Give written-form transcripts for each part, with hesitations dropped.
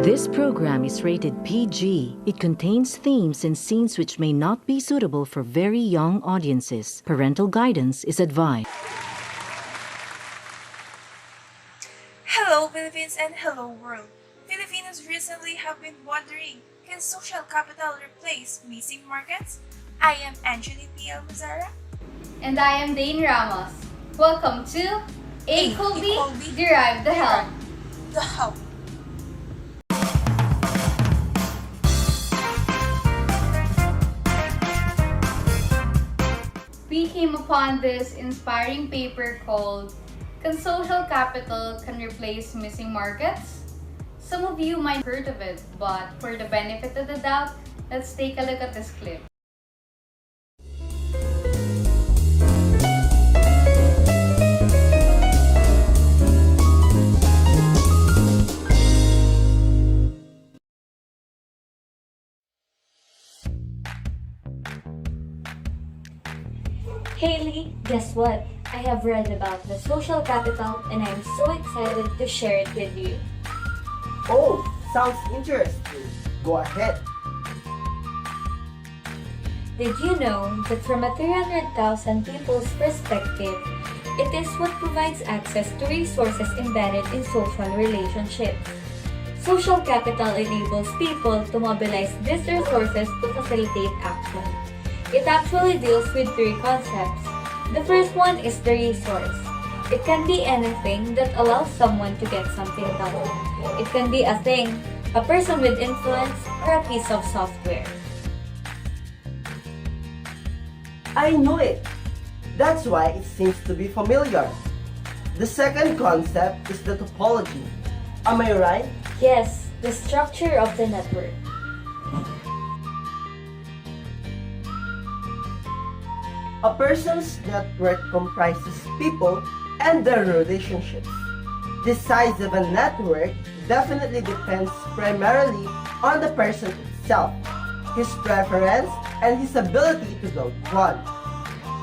This program is rated PG. It contains themes and scenes which may not be suitable for very young audiences. Parental guidance is advised. Hello Philippines and hello world! Filipinos recently have been wondering, can social capital replace missing markets? I am Angeli P. Almazara. And I am Dane Ramos. Welcome to A Colby Derive the Help. The Help. We came upon this inspiring paper called Can Social Capital Can Replace Missing Markets? Some of you might have heard of it, but for the benefit of the doubt, let's take a look at this clip. Haley, guess what? I have read about the social capital and I'm so excited to share it with you. Oh, sounds interesting. Go ahead. Did you know that from a 300,000 people's perspective, it is what provides access to resources embedded in social relationships? Social capital enables people to mobilize these resources to facilitate action. It actually deals with three concepts. The first one is the resource. It can be anything that allows someone to get something done. It can be a thing, a person with influence, or a piece of software. I know it. That's why it seems to be familiar. The second concept is the topology. Am I right? Yes, the structure of the network. A person's network comprises people and their relationships. The size of a network definitely depends primarily on the person itself, his preference, and his ability to build one.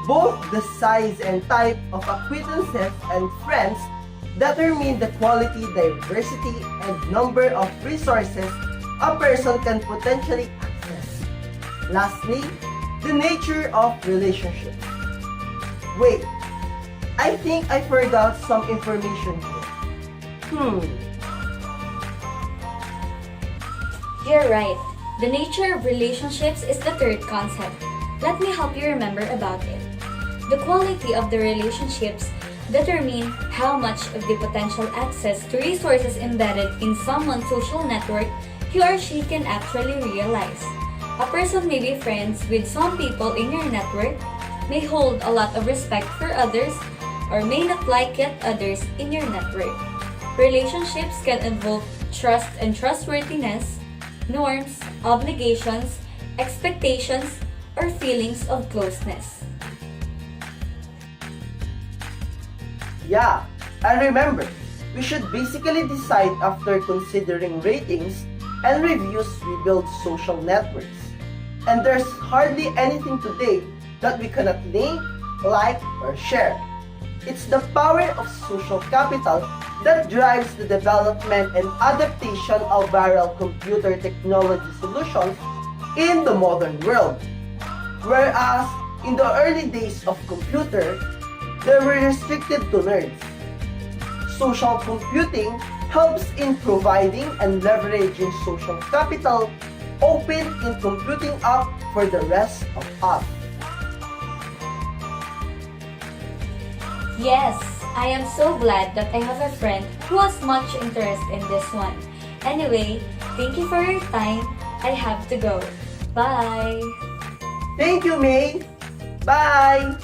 Both the size and type of acquaintances and friends determine the quality, diversity, and number of resources a person can potentially access. Lastly, the nature of relationships. Wait, I think I forgot some information here. You're right. The nature of relationships is the third concept. Let me help you remember about it. The quality of the relationships determine how much of the potential access to resources embedded in someone's social network he or she can actually realize. A person may be friends with some people in your network, may hold a lot of respect for others, or may not like yet others in your network. Relationships can involve trust and trustworthiness, norms, obligations, expectations, or feelings of closeness. Yeah, I remember. We should basically decide after considering ratings and reviews we build social networks. And there's hardly anything today that we cannot link, like, or share. It's the power of social capital that drives the development and adaptation of viral computer technology solutions in the modern world. Whereas in the early days of computer, they were restricted to nerds. Social computing helps in providing and leveraging social capital open in computing up for the rest of us. Yes, I am so glad that I have a friend who has much interest in this one. Anyway, thank you for your time. I have to go. Bye! Thank you, May! Bye!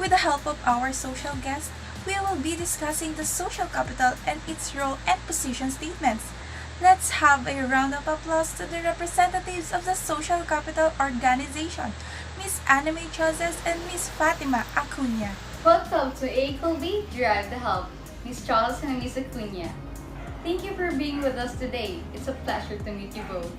With the help of our social guest, we will be discussing the social capital and its role and position statements. Let's have a round of applause to the representatives of the Social Capital Organization, Miss Anime Chozes and Miss Fatima Acuna. Welcome to A Colby Derive the Help, Miss Charles and Miss Acuna. Thank you for being with us today. It's a pleasure to meet you both.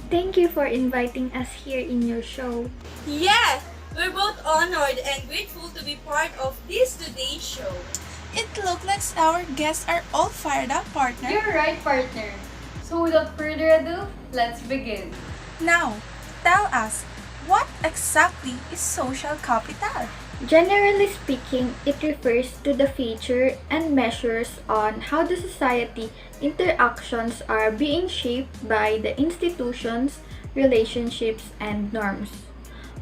Thank you for inviting us here in your show. Yeah, we're both honored and grateful to be part of this today's show. It looks like our guests are all fired up, partner. You're right, partner. So without further ado, let's begin. Now, tell us, what exactly is social capital? Generally speaking, it refers to the feature and measures on how the society interactions are being shaped by the institutions, relationships, and norms.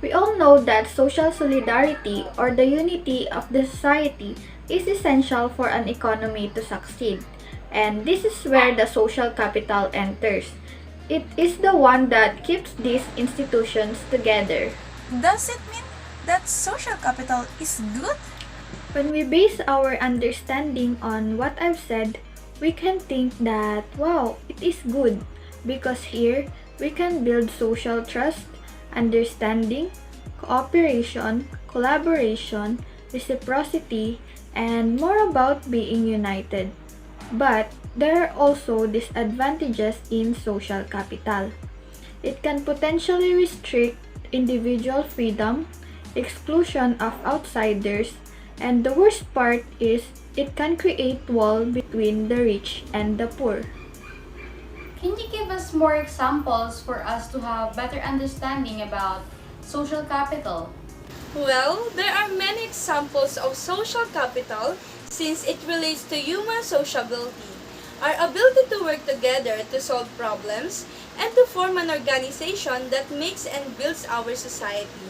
We all know that social solidarity or the unity of the society is essential for an economy to succeed. And this is where the social capital enters. It is the one that keeps these institutions together. Does it mean that social capital is good? When we base our understanding on what I've said, we can think that, wow, it is good because here we can build social trust, understanding, cooperation, collaboration, reciprocity, and more about being united. But there are also disadvantages in social capital. It can potentially restrict individual freedom, exclusion of outsiders, and the worst part is it can create wall between the rich and the poor. Can you give us more examples for us to have better understanding about social capital? Well, there are many examples of social capital since it relates to human sociability, our ability to work together to solve problems, and to form an organization that makes and builds our society.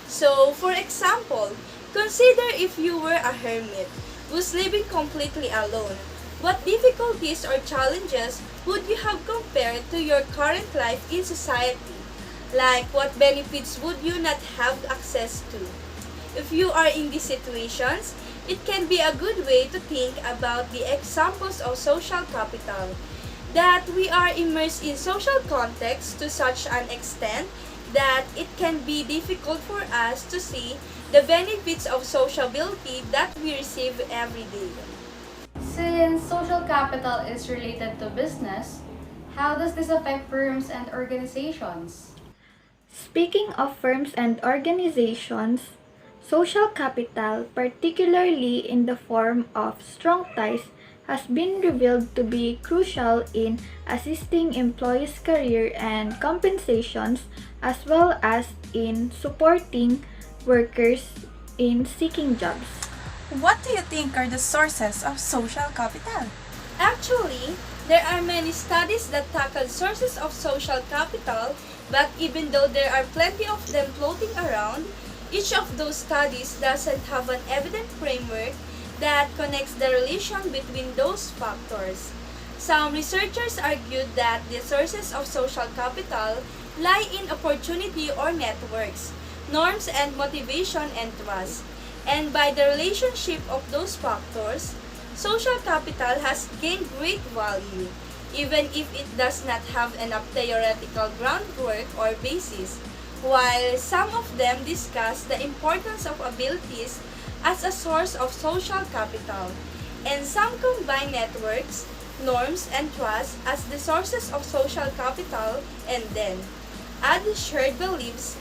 So, for example, consider if you were a hermit who's living completely alone. What difficulties or challenges would you have compared to your current life in society? Like, what benefits would you not have access to? If you are in these situations, it can be a good way to think about the examples of social capital, that we are immersed in social context to such an extent that it can be difficult for us to see the benefits of sociability that we receive every day. Since social capital is related to business, how does this affect firms and organizations? Speaking of firms and organizations, social capital, particularly in the form of strong ties, has been revealed to be crucial in assisting employees' career and compensations as well as in supporting workers in seeking jobs. What do you think are the sources of social capital? Actually, there are many studies that tackle sources of social capital, but even though there are plenty of them floating around, each of those studies doesn't have an evident framework that connects the relation between those factors. Some researchers argued that the sources of social capital lie in opportunity or networks, norms and motivation and trust. And by the relationship of those factors, social capital has gained great value, even if it does not have enough theoretical groundwork or basis, while some of them discuss the importance of abilities as a source of social capital, and some combine networks, norms, and trust as the sources of social capital, and then add shared beliefs,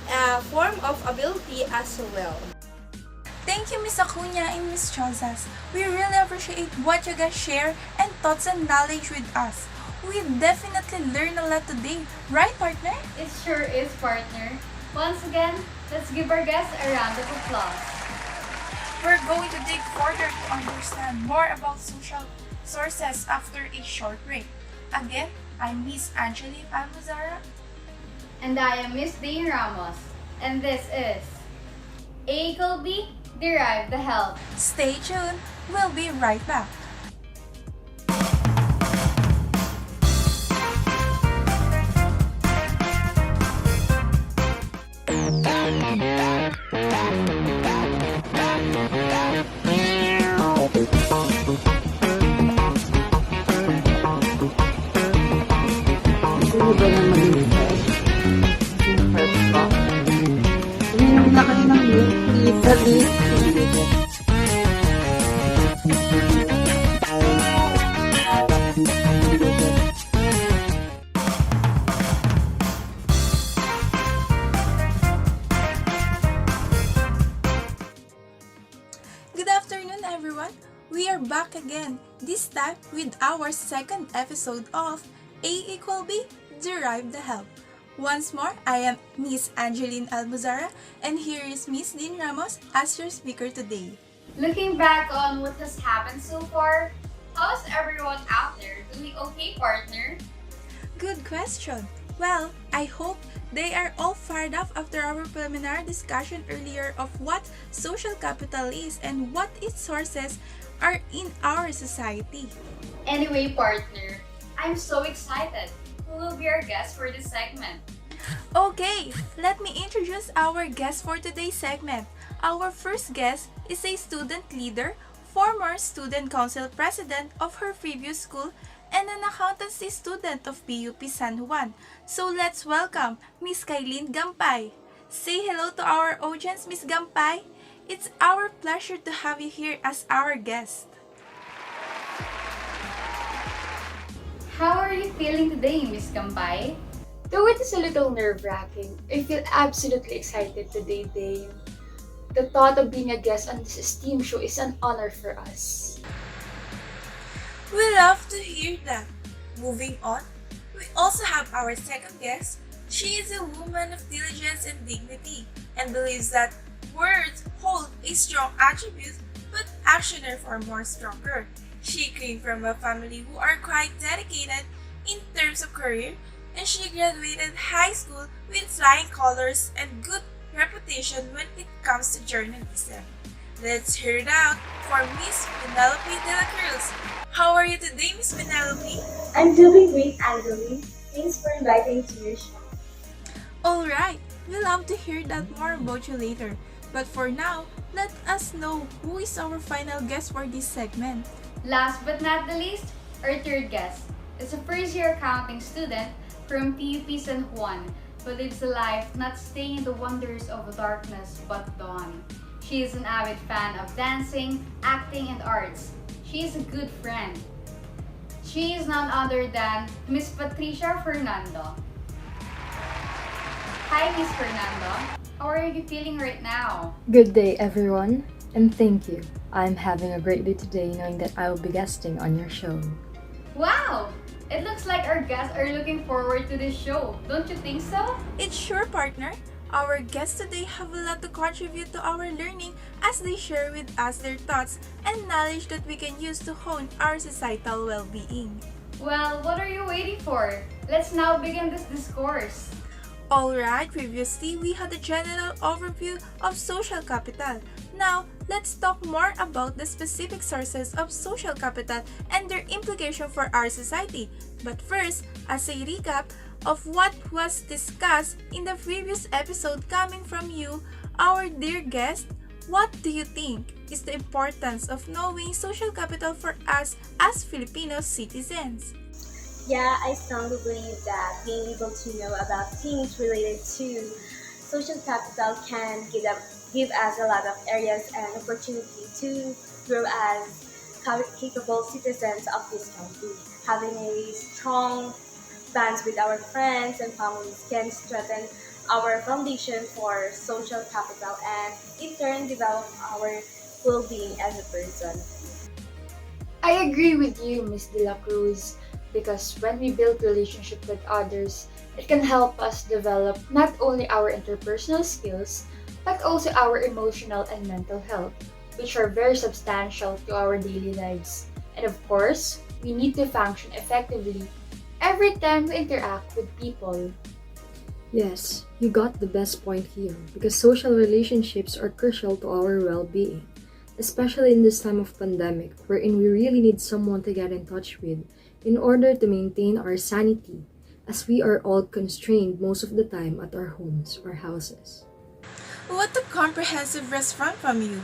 a form of ability as well. Thank you, Miss Acuna and Miss Chozas. We really appreciate what you guys share and thoughts and knowledge with us. We definitely learned a lot today, right, partner? It sure is, partner. Once again, let's give our guests a round of applause. We're going to dig further to understand more about social sources after a short break. Again, I'm Miss Angeli Almazara. And I am Miss Dane Ramos. And this is A equal B, derive the help. Stay tuned. We'll be right back. again, this time with our second episode of A=B, Derive the Help. Once more, I am Miss Angeline Almuzara, and here is Miss Dean Ramos as your speaker today. Looking back on what has happened so far, how's everyone out there doing okay, partner? Good question. Well, I hope they are all fired up after our preliminary discussion earlier of what social capital is and what its sources are in our society. Anyway, partner, I'm so excited. Who will be our guest for this segment? Okay, let me introduce our guest for today's segment. Our first guest is a student leader, former student council president of her previous school, and an accountancy student of PUP San Juan. So let's welcome Miss Kailin Gampay. Say hello to our audience, Miss Gampay. It's our pleasure to have you here as our guest. How are you feeling today, Miss Gampay? Though it is a little nerve-wracking, I feel absolutely excited today, Dane. The thought of being a guest on this esteemed show is an honor for us. We love to hear that. Moving on, we also have our second guest. She is a woman of diligence and dignity and believes that words hold a strong attribute but action are far more stronger. She came from a family who are quite dedicated in terms of career, and she graduated high school with flying colors and good reputation when it comes to journalism. Let's hear it out for Miss Penelope de la Cruz. How are you today, Miss Penelope? I'm doing great, Angeline. Thanks for inviting me to your show. Alright, we'll love to hear that more about you later. But for now, let us know who is our final guest for this segment. Last but not the least, our third guest is a first-year accounting student from PUP San Juan who lives a life not staying in the wonders of darkness but dawn. She is an avid fan of dancing, acting, and arts. She is a good friend. She is none other than Miss Patricia Fernando. Hi, Miss Fernando. How are you feeling right now? Good day, everyone, and thank you. I'm having a great day today knowing that I will be guesting on your show. Wow! It looks like our guests are looking forward to this show. Don't you think so? It's sure, partner. Our guests today have a lot to contribute to our learning as they share with us their thoughts and knowledge that we can use to hone our societal well-being. Well, what are you waiting for? Let's now begin this discourse. Alright, previously we had a general overview of social capital. Now, let's talk more about the specific sources of social capital and their implication for our society. But first, as a recap of what was discussed in the previous episode coming from you, our dear guest, what do you think is the importance of knowing social capital for us as Filipino citizens? Yeah, I strongly believe that being able to know about things related to social capital can give us a lot of areas and opportunity to grow as capable citizens of this country. Having a strong bonds with our friends and families can strengthen our foundation for social capital and in turn develop our well-being as a person. I agree with you, Miss De La Cruz, because when we build relationship with others, it can help us develop not only our interpersonal skills, but also our emotional and mental health, which are very substantial to our daily lives. And of course, we need to function effectively every time we interact with people. Yes, you got the best point here because social relationships are crucial to our well-being, especially in this time of pandemic wherein we really need someone to get in touch with in order to maintain our sanity as we are all constrained most of the time at our homes or houses. What a comprehensive response from you.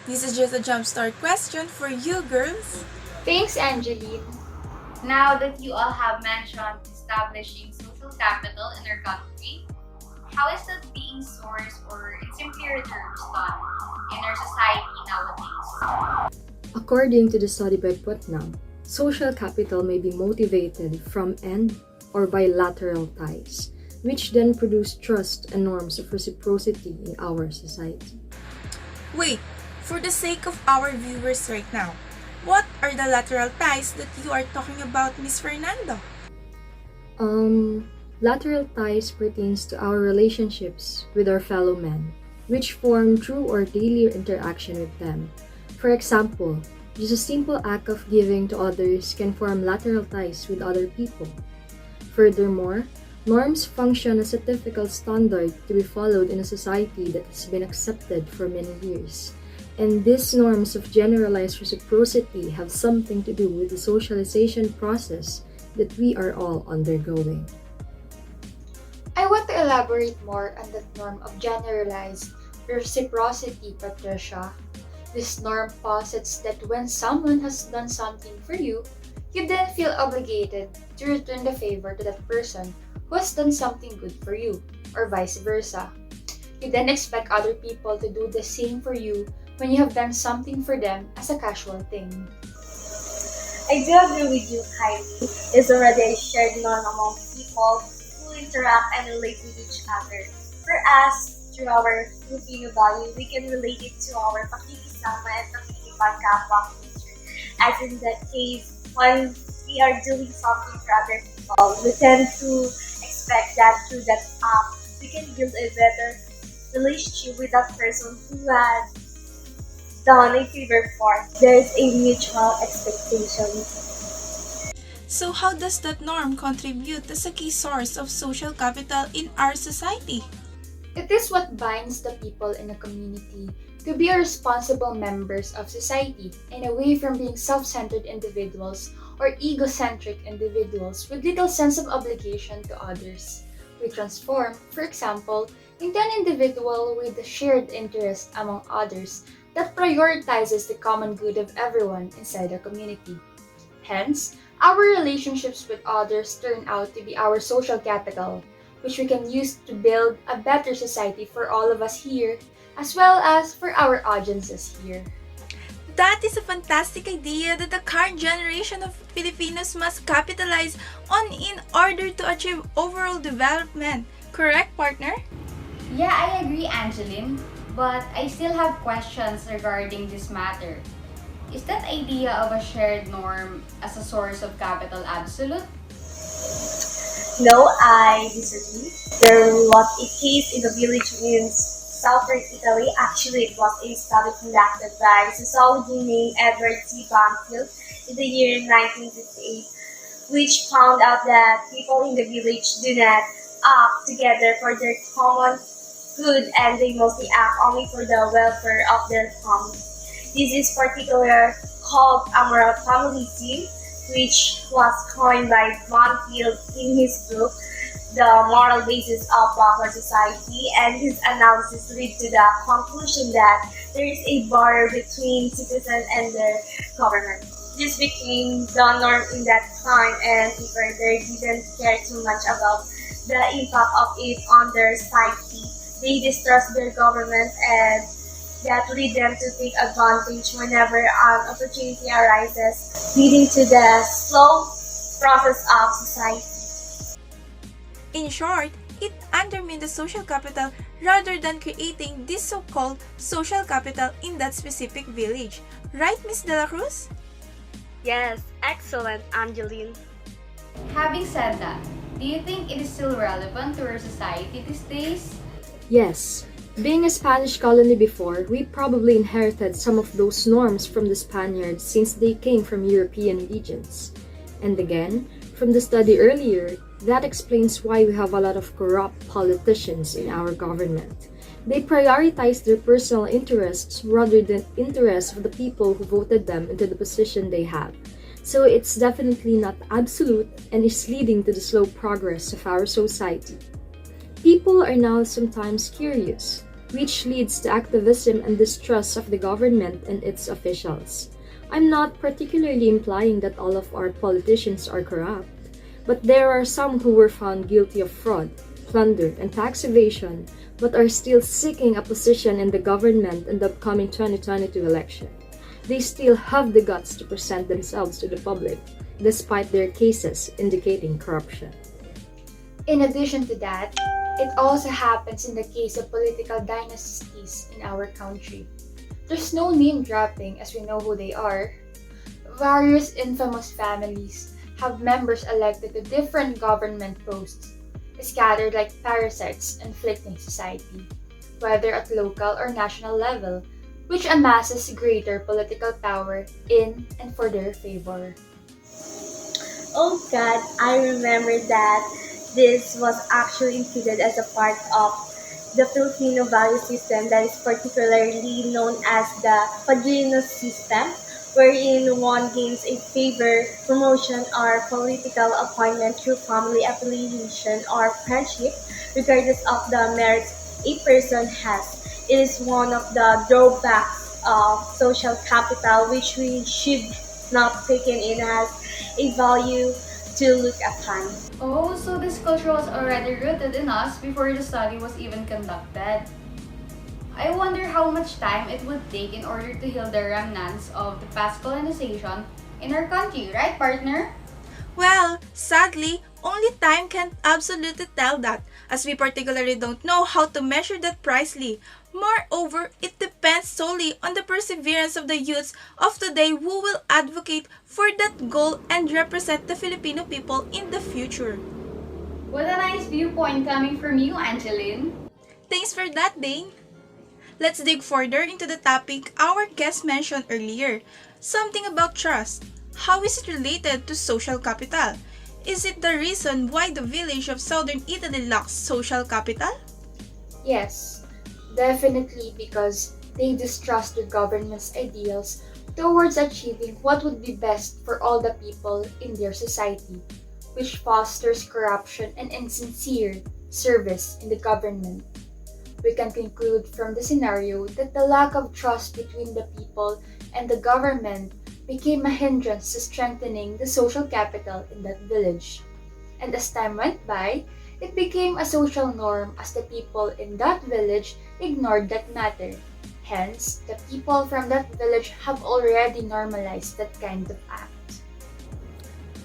This is just a jumpstart question for you girls. Thanks, Angeline. Now that you all have mentioned establishing social capital in our country, how is that being sourced or in simpler terms done in our society nowadays? According to the study by Putnam, social capital may be motivated from end or bilateral ties, which then produce trust and norms of reciprocity in our society. Wait, for the sake of our viewers right now, What are the lateral ties that you are talking about, Miss Fernando? Lateral ties pertains to our relationships with our fellow men, which form through our daily interaction with them. For example, just a simple act of giving to others can form lateral ties with other people. Furthermore, norms function as a typical standard to be followed in a society that has been accepted for many years. And these norms of generalized reciprocity have something to do with the socialization process that we are all undergoing. I want to elaborate more on that norm of generalized reciprocity, Patricia. This norm posits that when someone has done something for you, you then feel obligated to return the favor to that person who has done something good for you, or vice versa. You then expect other people to do the same for you when you have done something for them as a casual thing. I do agree with you, Kylie. It's already a shared norm among people who interact and relate with each other. For us, through our Filipino value, we can relate it to our pakikisama and pakikipagkapwa culture. As in that case, when we are doing something for other people, we tend to expect that through that act, we can build a better relationship with that person who has done a favor for. There's a mutual expectation. So how does that norm contribute as a key source of social capital in our society? It is what binds the people in a community to be responsible members of society and away from being self-centered individuals or egocentric individuals with little sense of obligation to others. We transform, for example, into an individual with a shared interest among others that prioritizes the common good of everyone inside a community. Hence, our relationships with others turn out to be our social capital, which we can use to build a better society for all of us here, as well as for our audiences here. That is a fantastic idea that the current generation of Filipinos must capitalize on in order to achieve overall development. Correct, partner? Yeah, I agree, Angeline. But I still have questions regarding this matter. Is that idea of a shared norm as a source of capital absolute? No, I disagree. There was a case in the village in southern Italy. Actually, it was a study conducted by sociology named Edward C. Banfield in the year 1958, which found out that people in the village do not act together for their common good and they mostly act only for the welfare of their family. This is particularly called amoral familism, which was coined by Banfield in his book, The Moral Basis of Welfare Society, and his analysis led to the conclusion that there is a barrier between citizens and their government. This became the norm in that time, and people there didn't care too much about the impact of it on their psyche. They distrust their government, and that lead them to take advantage whenever an opportunity arises, leading to the slow process of society. In short, it undermined the social capital rather than creating this so-called social capital in that specific village. Right, Miss De La Cruz? Yes, excellent, Angeline. Having said that, do you think it is still relevant to our society these days? Yes, being a Spanish colony before, we probably inherited some of those norms from the Spaniards since they came from European regions. And again, from the study earlier, that explains why we have a lot of corrupt politicians in our government. They prioritize their personal interests rather than interests of the people who voted them into the position they have. So it's definitely not absolute and is leading to the slow progress of our society. People are now sometimes curious, which leads to activism and distrust of the government and its officials. I'm not particularly implying that all of our politicians are corrupt, but there are some who were found guilty of fraud, plunder, and tax evasion, but are still seeking a position in the government in the upcoming 2022 election. They still have the guts to present themselves to the public, despite their cases indicating corruption. In addition to that, it also happens in the case of political dynasties in our country. There's no name dropping as we know who they are. various infamous families have members elected to different government posts, scattered like parasites inflicting society, whether at local or national level, which amasses greater political power in and for their favor. Oh God, I remember that this was actually included as a part of the Filipino value system that is particularly known as the Padrino system, wherein one gains a favor, promotion, or political appointment through family affiliation or friendship, regardless of the merits a person has. It is one of the drawbacks of social capital, which we should not taken in as a value to look upon. Oh, so this culture was already rooted in us before the study was even conducted. I wonder how much time it would take in order to heal the remnants of the past colonization in our country, right, partner? Well, sadly, only time can absolutely tell that, as we particularly don't know how to measure that precisely. Moreover, it depends solely on the perseverance of the youths of today who will advocate for that goal and represent the Filipino people in the future. What a nice viewpoint coming from you, Angeline. Thanks for that, Dane. Let's dig further into the topic our guest mentioned earlier. Something about trust. How is it related to social capital? Is it the reason why the village of southern Italy lacks social capital? Yes, definitely because they distrust the government's ideals towards achieving what would be best for all the people in their society, which fosters corruption and insincere service in the government. We can conclude from the scenario that the lack of trust between the people and the government became a hindrance to strengthening the social capital in that village. And as time went by, it became a social norm as the people in that village ignored that matter. Hence, the people from that village have already normalized that kind of act.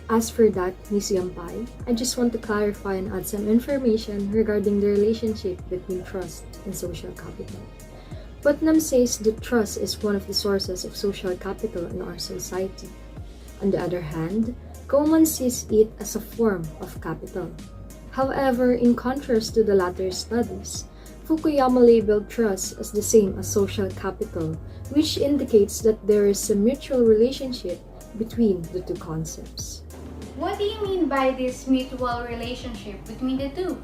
As for that, Miss Yampay, I just want to clarify and add some information regarding the relationship between trust and social capital. Putnam says that trust is one of the sources of social capital in our society. On the other hand, Coleman sees it as a form of capital. However, in contrast to the latter studies, Fukuyama labeled trust as the same as social capital, which indicates that there is a mutual relationship between the two concepts. What do you mean by this mutual relationship between the two?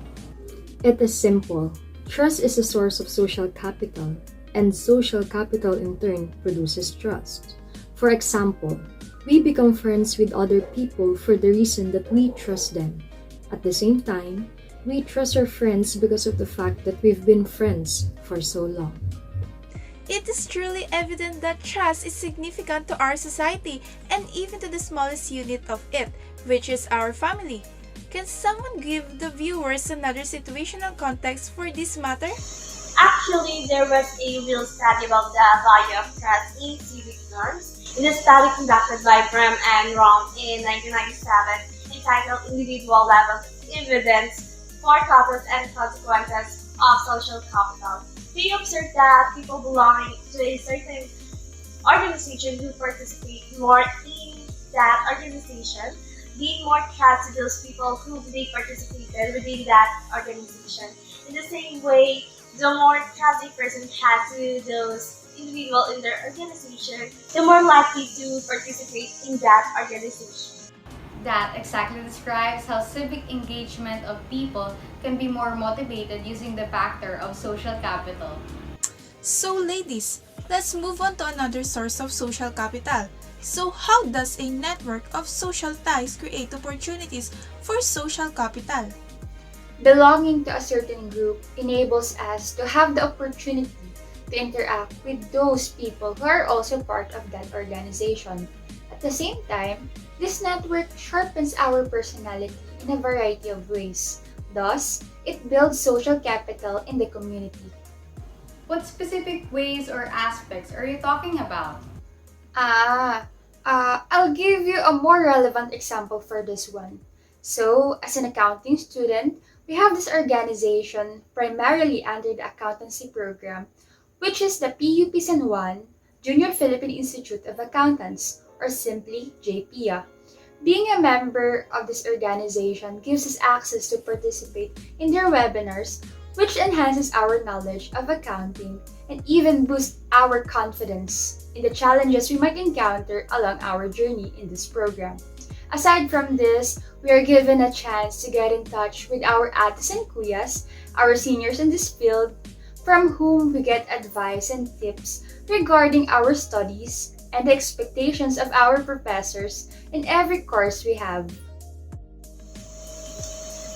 It is simple. Trust is a source of social capital, and social capital in turn produces trust. For example, we become friends with other people for the reason that we trust them. At the same time, we trust our friends because of the fact that we've been friends for so long. It is truly evident that trust is significant to our society and even to the smallest unit of it, which is our family. Can someone give the viewers another situational context for this matter? Actually, there was a real study about the value of trust in civic norms. In a study conducted by Brem and Rom in 1997, entitled Individual Level Evidence for Causes and Consequences of Social Capital, they observed that people belonging to a certain organization who participate more in that organization gain more trust to those people who they participated within that organization. In the same way, the more trust a person has to those individuals in their organization, the more likely to participate in that organization. That exactly describes how civic engagement of people can be more motivated using the factor of social capital. So ladies, let's move on to another source of social capital. So how does a network of social ties create opportunities for social capital? Belonging to a certain group enables us to have the opportunity to interact with those people who are also part of that organization. At the same time, this network sharpens our personality in a variety of ways. Thus, it builds social capital in the community. What specific ways or aspects are you talking about? I'll give you a more relevant example for this one. So, as an accounting student, we have this organization primarily under the accountancy program, which is the PUP San Juan Junior Philippine Institute of Accountants, or simply JPIA. Being a member of this organization gives us access to participate in their webinars, which enhances our knowledge of accounting and even boosts our confidence in the challenges we might encounter along our journey in this program. Aside from this, we are given a chance to get in touch with our ates and kuyas, our seniors in this field, from whom we get advice and tips regarding our studies and the expectations of our professors in every course we have.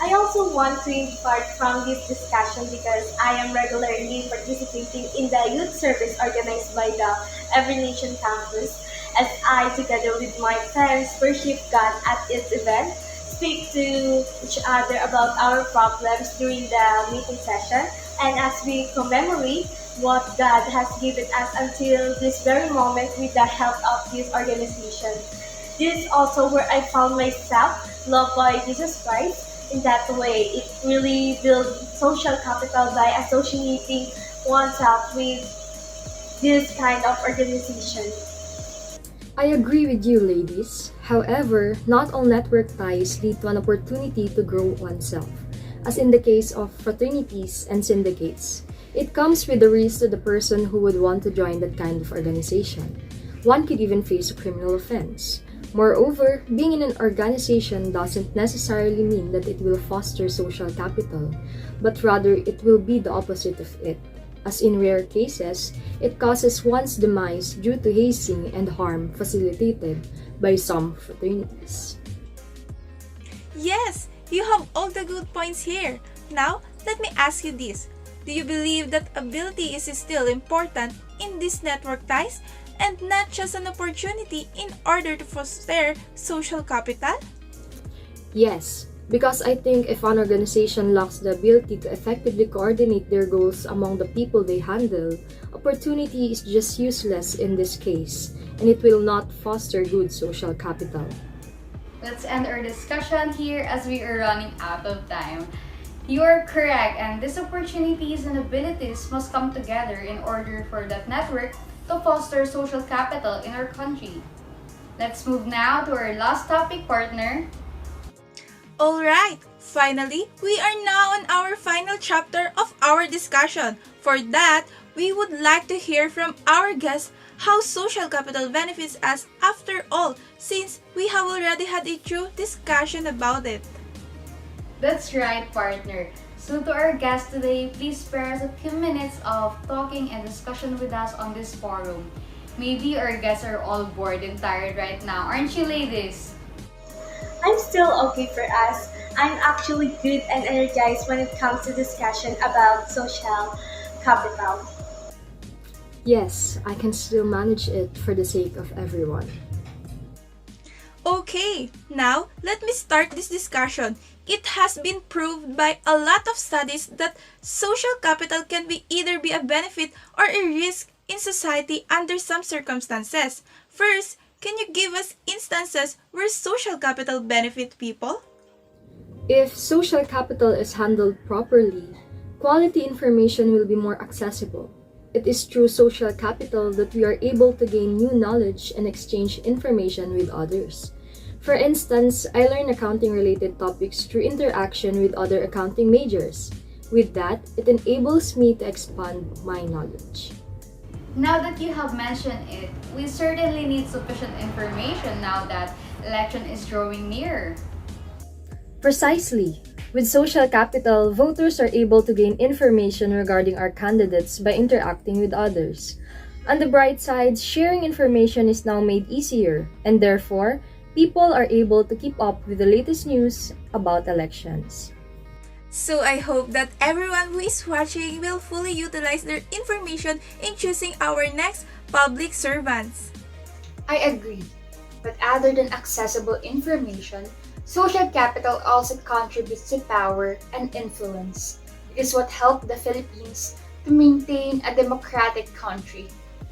I also want to impart from this discussion because I am regularly participating in the youth service organized by the Every Nation campus as I, together with my friends, worship God at its event, speak to each other about our problems during the meeting session, and as we commemorate what God has given us until this very moment with the help of this organization. This is also where I found myself loved by Jesus Christ. In that way, it really builds social capital by associating oneself with this kind of organization. I agree with you, ladies. However, not all network ties lead to an opportunity to grow oneself, as in the case of fraternities and syndicates. It comes with the risk to the person who would want to join that kind of organization. One could even face a criminal offense. Moreover, being in an organization doesn't necessarily mean that it will foster social capital, but rather it will be the opposite of it, as in rare cases, it causes one's demise due to hazing and harm facilitated by some fraternities. Yes, you have all the good points here. Now, let me ask you this. Do you believe that ability is still important in these network ties and not just an opportunity in order to foster social capital? Yes, because I think if an organization lacks the ability to effectively coordinate their goals among the people they handle, opportunity is just useless in this case, and it will not foster good social capital. Let's end our discussion here as we are running out of time. You are correct, and these opportunities and abilities must come together in order for that network to foster social capital in our country. Let's move now to our last topic, partner. Alright, finally, we are now on our final chapter of our discussion. For that, we would like to hear from our guests how social capital benefits us after all, since we have already had a true discussion about it. That's right, partner. So to our guests today, please spare us a few minutes of talking and discussion with us on this forum. Maybe our guests are all bored and tired right now, aren't you, ladies? I'm still okay for us. I'm actually good and energized when it comes to discussion about social capital. Yes, I can still manage it for the sake of everyone. Okay, now let me start this discussion. It has been proved by a lot of studies that social capital can either be a benefit or a risk in society under some circumstances. First, can you give us instances where social capital benefit people? If social capital is handled properly, quality information will be more accessible. It is through social capital that we are able to gain new knowledge and exchange information with others. For instance, I learn accounting-related topics through interaction with other accounting majors. With that, it enables me to expand my knowledge. Now that you have mentioned it, we certainly need sufficient information now that election is drawing near. Precisely. With social capital, voters are able to gain information regarding our candidates by interacting with others. On the bright side, sharing information is now made easier, and therefore, people are able to keep up with the latest news about elections. So I hope that everyone who is watching will fully utilize their information in choosing our next public servants. I agree. But other than accessible information, social capital also contributes to power and influence. It is what helped the Philippines to maintain a democratic country.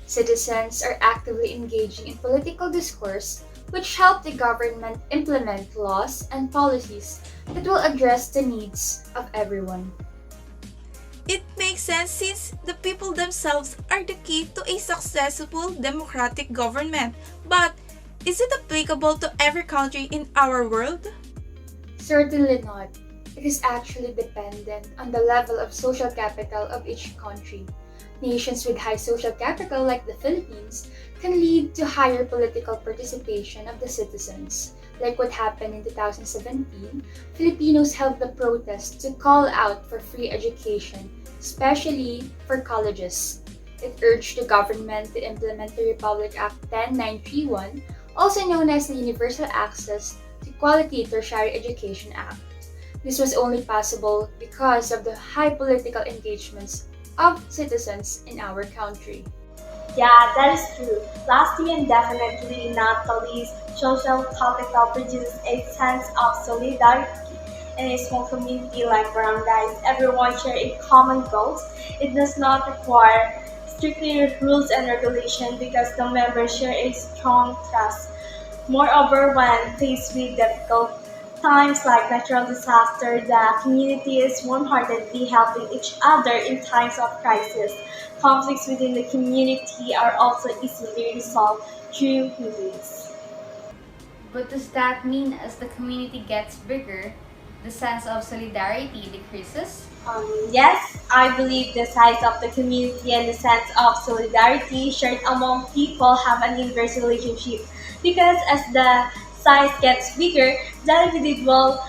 Citizens are actively engaging in political discourse, which help the government implement laws and policies that will address the needs of everyone. It makes sense since the people themselves are the key to a successful democratic government. But is it applicable to every country in our world? Certainly not. It is actually dependent on the level of social capital of each country. Nations with high social capital, like the Philippines, can lead to higher political participation of the citizens. Like what happened in 2017, Filipinos held the protest to call out for free education, especially for colleges. It urged the government to implement the Republic Act 10931, also known as the Universal Access to Quality Tertiary Education Act. This was only possible because of the high political engagements of citizens in our country. Yeah, that is true. Lastly and definitely not the least, social capital produces a sense of solidarity. In a small community like barangays, everyone share a common goals. It does not require strictly rules and regulation because the members share a strong trust. Moreover, when faced with difficult times like natural disaster, the community is warm-heartedly helping each other in times of crisis. Conflicts within the community are also easily resolved through meetings. But does that mean as the community gets bigger, the sense of solidarity decreases? Yes, I believe the size of the community and the sense of solidarity shared among people have an inverse relationship because as the size gets bigger, the individual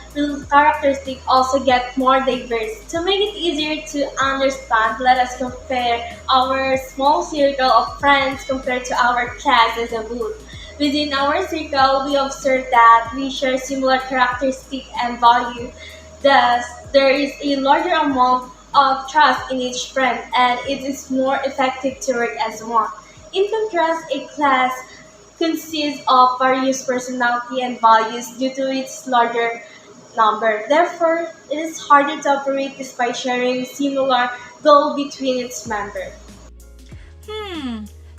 characteristics also get more diverse. To make it easier to understand, let us compare our small circle of friends compared to our class as a whole. Within our circle, we observe that we share similar characteristics and values. Thus, there is a larger amount of trust in each friend, and it is more effective to work as one. In contrast, a class consists of various personality and values due to its larger number. Therefore, it is harder to operate despite sharing similar goal between its members.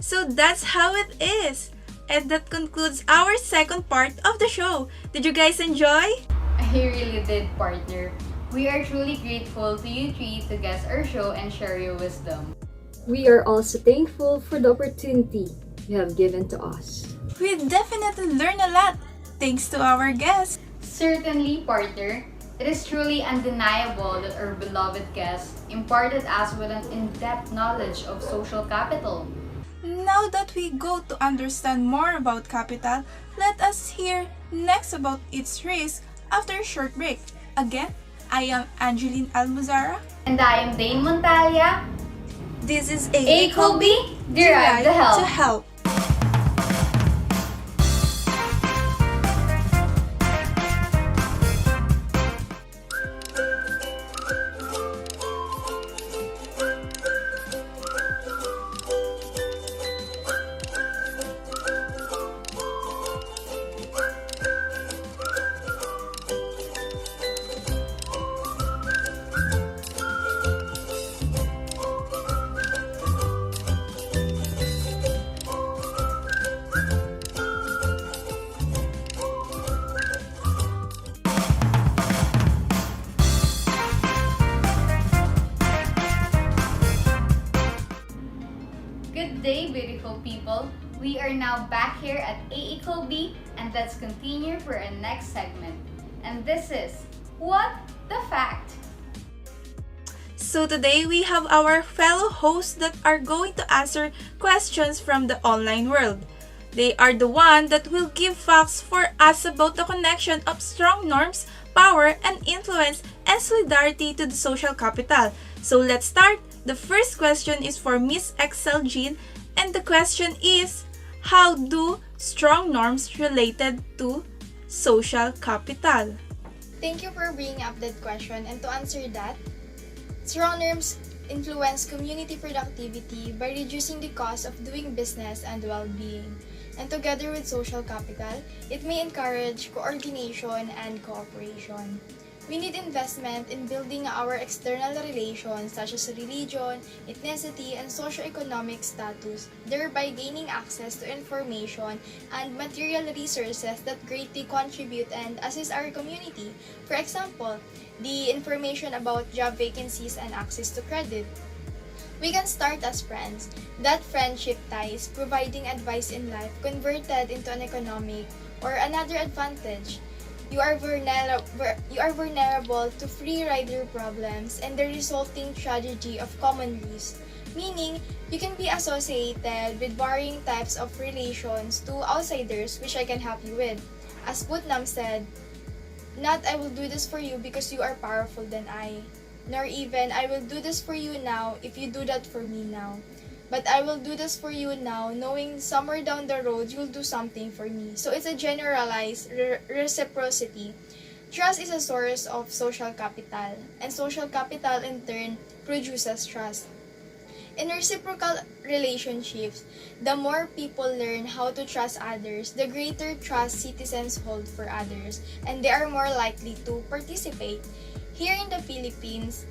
So that's how it is. And that concludes our second part of the show. Did you guys enjoy? I really did, partner. We are truly grateful to you three to guest our show and share your wisdom. We are also thankful for the opportunity you have given to us. We definitely learned a lot thanks to our guests. Certainly, partner. It is truly undeniable that our beloved guest imparted us with an in-depth knowledge of social capital. Now that we go to understand more about capital, let us hear next about its risk after a short break. Again, I am Angeline Almuzara. And I am Dane Montalia. This is A. Colby, Derive the Help. to help. Good day, beautiful people. We are now back here at AE Colby, and let's continue for our next segment. And this is What the Fact? So today we have our fellow hosts that are going to answer questions from the online world. They are the one that will give facts for us about the connection of strong norms, power, and influence and solidarity to the social capital. So let's start. The first question is for Miss Excel Jean, and the question is, how do strong norms related to social capital? Thank you for bringing up that question, and to answer that, strong norms influence community productivity by reducing the cost of doing business and well-being. And together with social capital, it may encourage coordination and cooperation. We need investment in building our external relations such as religion, ethnicity, and socioeconomic status, thereby gaining access to information and material resources that greatly contribute and assist our community. For example, the information about job vacancies and access to credit. We can start as friends. That friendship ties, providing advice in life, converted into an economic or another advantage. You are vulnerable to free rider problems and the resulting tragedy of common risk, meaning you can be associated with varying types of relations to outsiders, which I can help you with. As Putnam said, not I will do this for you because you are powerful than I, nor even I will do this for you now if you do that for me now. But I will do this for you now, knowing somewhere down the road you'll do something for me. So it's a generalized reciprocity. Trust is a source of social capital, and social capital in turn produces trust. In reciprocal relationships, the more people learn how to trust others, the greater trust citizens hold for others, and they are more likely to participate. Here in the Philippines,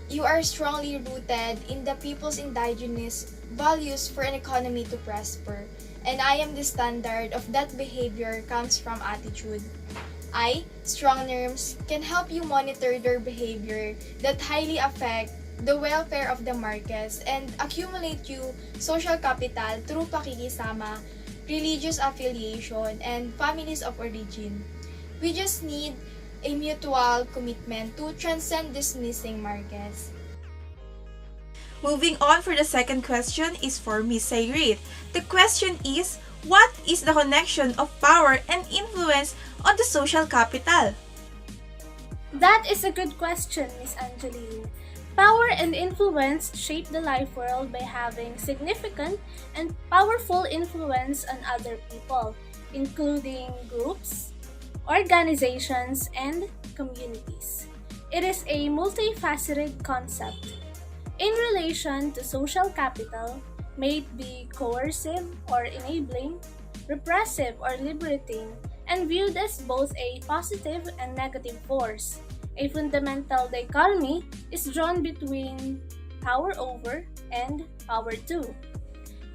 you are strongly rooted in the people's indigenous values for an economy to prosper, and I am the standard of that behavior comes from attitude. Strong norms, can help you monitor their behavior that highly affect the welfare of the markets and accumulate you social capital through pakikisama, religious affiliation, and families of origin. We just need a mutual commitment to transcend these missing markets. Moving on for the second question is for Miss Sayrit. The question is, what is the connection of power and influence on the social capital? That is a good question, Miss Angeline. Power and influence shape the life world by having significant and powerful influence on other people, including groups, organizations, and communities. It is a multifaceted concept. In relation to social capital, may it be coercive or enabling, repressive or liberating, and viewed as both a positive and negative force. A fundamental dichotomy is drawn between power over and power to.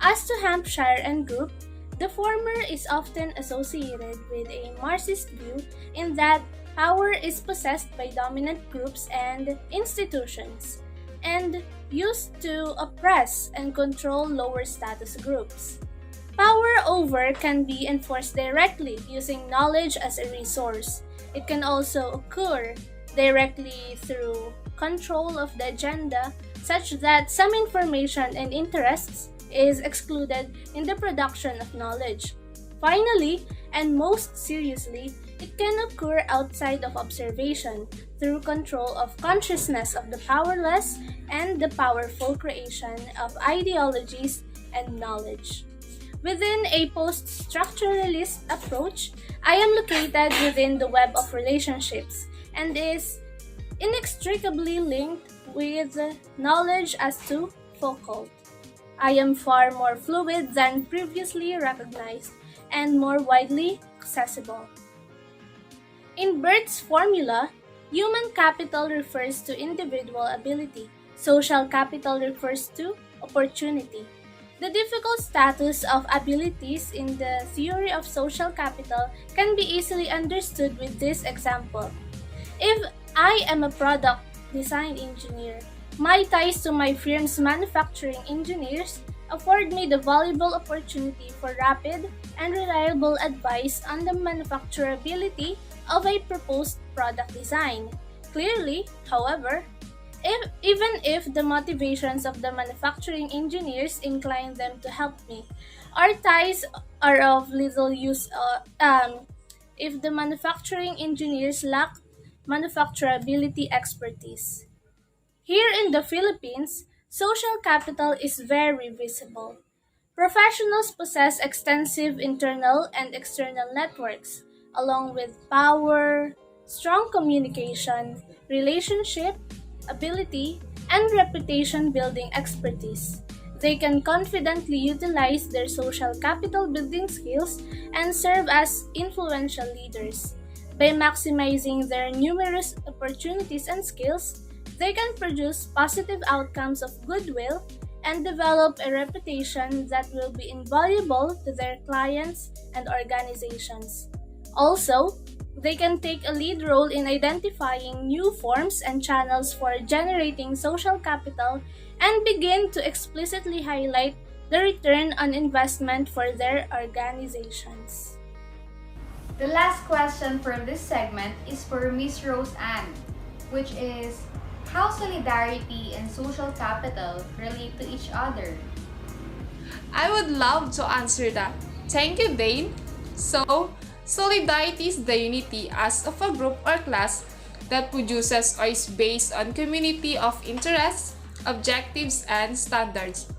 As to Hampshire and group, the former is often associated with a Marxist view in that power is possessed by dominant groups and institutions, and used to oppress and control lower status groups. Power over can be enforced directly using knowledge as a resource. It can also occur directly through control of the agenda, such that some information and interests is excluded in the production of knowledge. Finally, and most seriously, it can occur outside of observation through control of consciousness of the powerless and the powerful creation of ideologies and knowledge. Within a post-structuralist approach, I am located within the web of relationships and is inextricably linked with knowledge as to Foucault. I am far more fluid than previously recognized and more widely accessible. In Bert's formula, human capital refers to individual ability. Social capital refers to opportunity. The difficult status of abilities in the theory of social capital can be easily understood with this example. If I am a product design engineer, my ties to my firm's manufacturing engineers afford me the valuable opportunity for rapid and reliable advice on the manufacturability of a proposed product design. Clearly, however, even if the motivations of the manufacturing engineers incline them to help me, our ties are of little use if the manufacturing engineers lack manufacturability expertise. Here in the Philippines, social capital is very visible. Professionals possess extensive internal and external networks, along with power, strong communication, relationship, ability, and reputation building expertise. They can confidently utilize their social capital building skills and serve as influential leaders. By maximizing their numerous opportunities and skills, they can produce positive outcomes of goodwill and develop a reputation that will be invaluable to their clients and organizations. Also, They can take a lead role in identifying new forms and channels for generating social capital and begin to explicitly highlight the return on investment for their organizations. The last question for this segment is for Miss Rose Ann, which is how solidarity and social capital relate to each other. I would love to answer that. Thank you, Dane. So, solidarity is the unity as of a group or class that produces or is based on community of interests, objectives, and standards.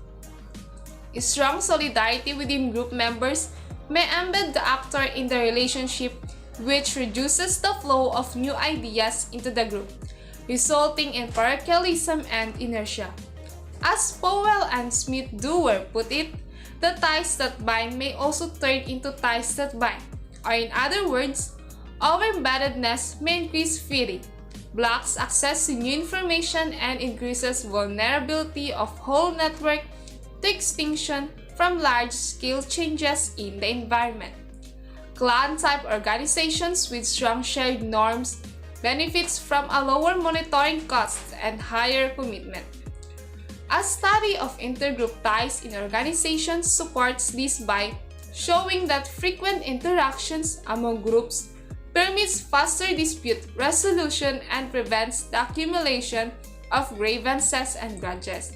A strong solidarity within group members may embed the actor in the relationship, which reduces the flow of new ideas into the group, resulting in parochialism and inertia. As Powell and Smith-Dewar put it, the ties that bind may also turn into ties that bind, or in other words, over-embeddedness may increase feeding, blocks access to new information, and increases vulnerability of whole network to extinction from large-scale changes in the environment. Clan-type organizations with strong shared norms benefits from a lower monitoring cost and higher commitment. A study of intergroup ties in organizations supports this by showing that frequent interactions among groups permits faster dispute resolution and prevents the accumulation of grievances and grudges.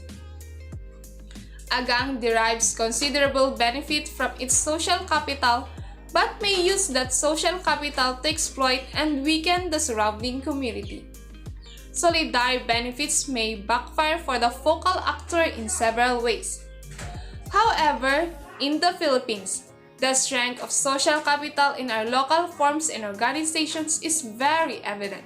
A gang derives considerable benefit from its social capital but may use that social capital to exploit and weaken the surrounding community. Solidary benefits may backfire for the focal actor in several ways. However, in the Philippines, the strength of social capital in our local forms and organizations is very evident.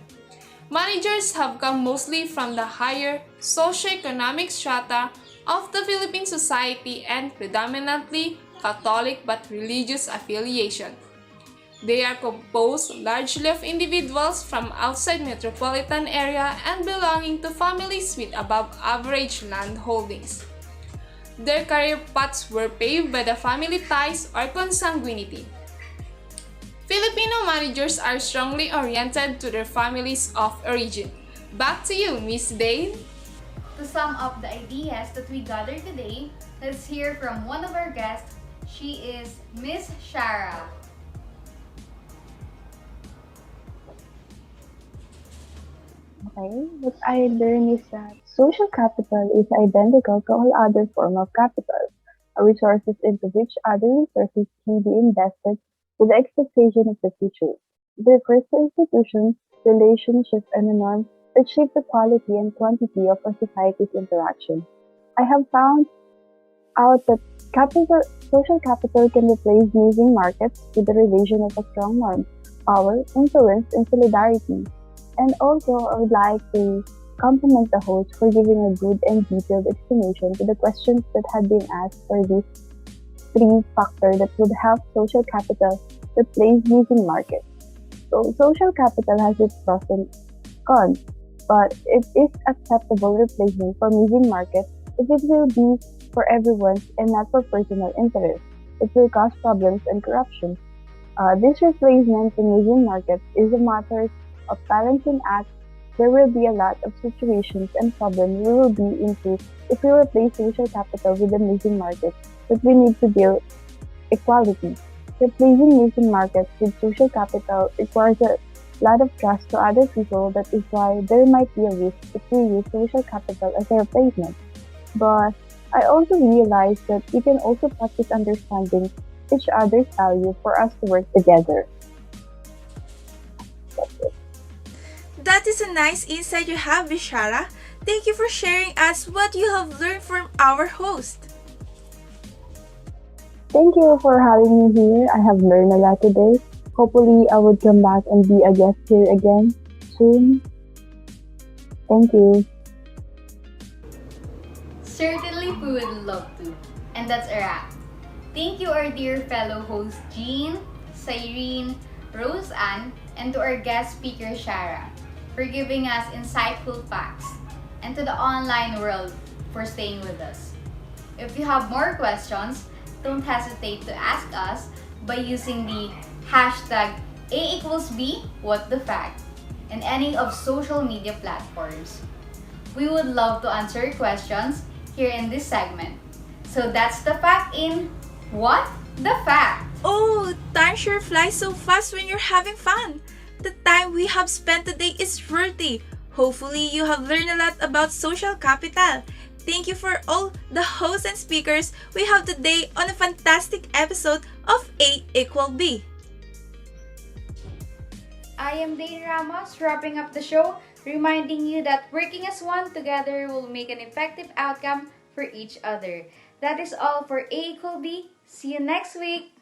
Managers have come mostly from the higher socioeconomic strata of the Philippine society and predominantly Catholic but religious affiliation. They are composed largely of individuals from outside metropolitan area and belonging to families with above average land holdings. Their career paths were paved by the family ties or consanguinity. Filipino managers are strongly oriented to their families of origin. Back to you, Miss Dane. To sum up the ideas that we gathered today, let's hear from one of our guests. She is Miss Shara. Okay, what I learned is that social capital is identical to all other form of capital, resources into which other resources can be invested with the expectation of the future. It refers to institutions, relationships, and the norms that shape the quality and quantity of a society's interaction. I have found out that social capital can replace using markets with the relation of a strong norm, power, influence, and solidarity. And also, I would like to compliment the host for giving a good and detailed explanation to the questions that had been asked for these three factors that would help social capital replace using markets. So, social capital has its pros and cons, but it is acceptable replacement for using markets if it will be for everyone's and not for personal interest. It will cause problems and corruption. This replacement in using markets is a matter of balancing act. There will be a lot of situations and problems we will be into if we replace social capital with the using market, but we need to build equality. Replacing using markets with social capital requires a lot of trust to other people. That is why there might be a risk if we use social capital as a replacement. But I also realized that we can also practice understanding each other's value for us to work together. That's it. That is a nice insight you have, Bishara. Thank you for sharing us what you have learned from our host. Thank you for having me here. I have learned a lot today. Hopefully, I would come back and be a guest here again soon. Thank you. Certainly, we would love to. And that's a wrap. Thank you, our dear fellow hosts Jean, Cyrene, Rose Ann, and to our guest speaker Shara for giving us insightful facts, and to the online world for staying with us. If you have more questions, don't hesitate to ask us by using the hashtag A equals B, what the fact, and any of social media platforms. We would love to answer your questions here in this segment. So that's the fact in What the Fact. Oh, time sure flies so fast when you're having fun. The time we have spent today is worthy. Hopefully, you have learned a lot about social capital. Thank you for all the hosts and speakers we have today on a fantastic episode of A equal B. I am Dane Ramos, wrapping up the show, reminding you that working as one together will make an effective outcome for each other. That is all for A equal B. See you next week.